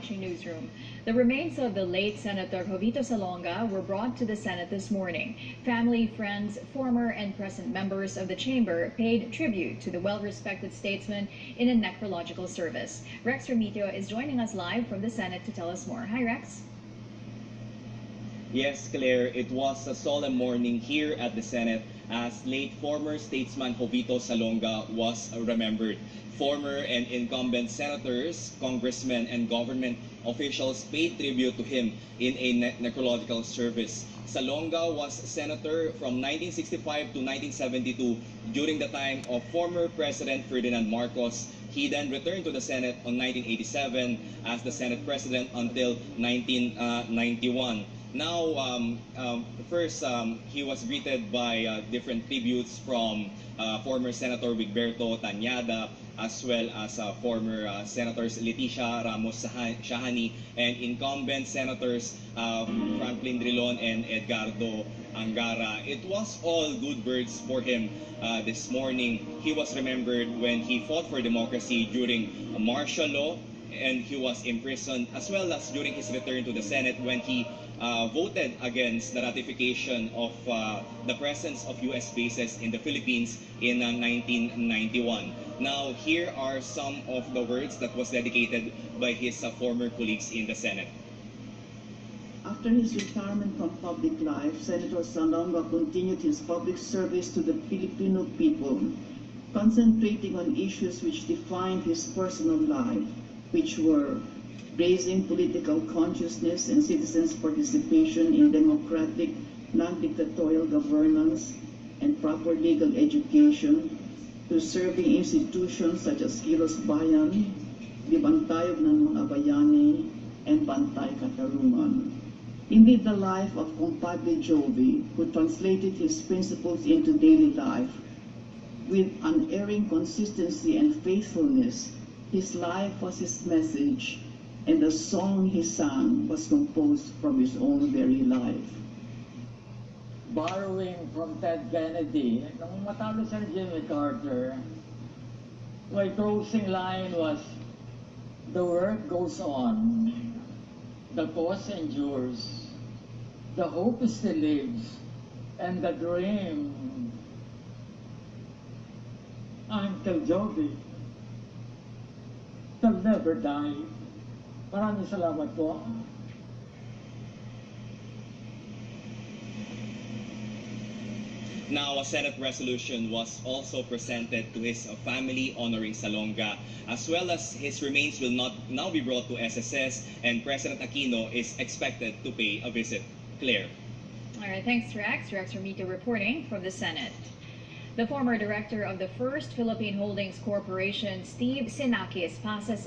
watching Newsroom. The remains of the late Senator Jovito Salonga were brought to the Senate this morning. Family, friends, former and present members of the chamber paid tribute to the well-respected statesman in a necrological service. Rex Remitio is joining us live from the Senate to tell us more. Hi, Rex. Yes, Claire, it was a solemn morning here at the Senate as late former statesman Jovito Salonga was remembered. Former and incumbent senators, congressmen, and government officials paid tribute to him in a necrological service. Salonga was senator from 1965 to 1972 during the time of former President Ferdinand Marcos. He then returned to the Senate on 1987 as the Senate President until 1991. Now, first, he was greeted by different tributes from former Senator Wigberto Tañada, as well as former Senators Leticia Ramos-Shahani and incumbent Senators Franklin Drilon and Edgardo Angara. It was all good words for him this morning. He was remembered when he fought for democracy during martial law, and he was imprisoned, as well as during his return to the Senate when he voted against the ratification of the presence of U.S. bases in the Philippines in 1991. Now, here are some of the words that was dedicated by his former colleagues in the Senate. After his retirement from public life, Senator Salonga continued his public service to the Filipino people, concentrating on issues which defined his personal life, which were raising political consciousness and citizens' participation in democratic, non-dictatorial governance and proper legal education, to serving institutions such as Kilos Bayan, Libantayog ng mga Bayani, and Bantay Katarungan. Indeed, the life of Compadre Jovi, who translated his principles into daily life with unerring consistency and faithfulness. His life was his message, and the song he sang was composed from his own very life. Borrowing from Ted Kennedy, nung matalo si Jimmy Carter, my closing line was, "The work goes on, the cause endures, the hope still lives, and the dream." Uncle Jovi shall never die. Maraming salamat po. Now, a Senate resolution was also presented to his family honoring Salonga, as well as his remains will now be brought to SSS, and President Aquino is expected to pay a visit. Claire. All right, thanks, Rex. Rex Remitio reporting from the Senate. The former director of the First Philippine Holdings Corporation, Steve Sinakis, passes